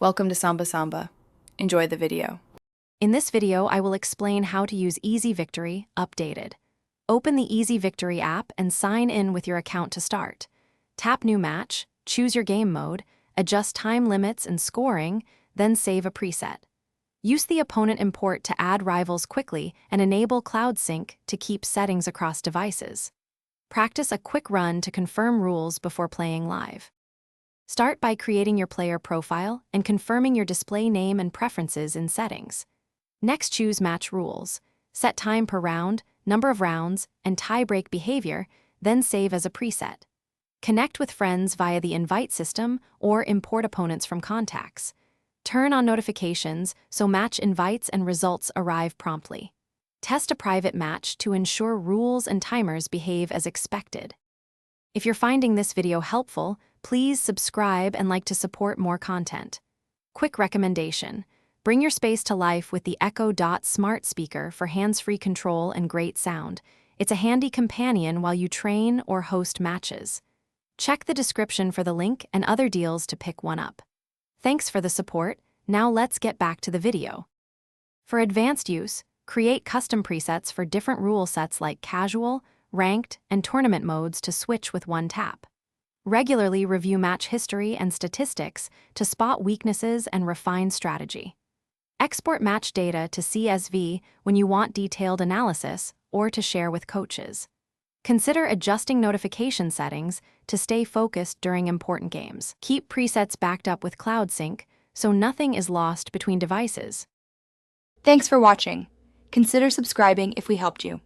Welcome to Samba Samba. Enjoy the video. In this video, I will explain how to use Easy Victory updated. Open the Easy Victory app and sign in with your account to start. Tap New Match, choose your game mode, adjust time limits and scoring, then save a preset. Use the opponent import to add rivals quickly and enable Cloud Sync to keep settings across devices. Practice a quick run to confirm rules before playing live. Start by creating your player profile and confirming your display name and preferences in settings. Next, choose Match Rules. Set time per round, number of rounds, and tie-break behavior, then save as a preset. Connect with friends via the invite system or import opponents from contacts. Turn on notifications so match invites and results arrive promptly. Test a private match to ensure rules and timers behave as expected. If you're finding this video helpful, please subscribe and like to support more content. Quick recommendation: bring your space to life with the Echo Dot smart speaker for hands-free control and great sound. It's a handy companion while you train or host matches. Check the description for the link and other deals to pick one up. Thanks for the support. Now let's get back to the video. For advanced use, create custom presets for different rule sets like casual, ranked, and tournament modes to switch with one tap. Regularly review match history and statistics to spot weaknesses and refine strategy. Export match data to CSV when you want detailed analysis or to share with coaches. Consider adjusting notification settings to stay focused during important games. Keep presets backed up with Cloud Sync so nothing is lost between devices. Thanks for watching. Consider subscribing if we helped you.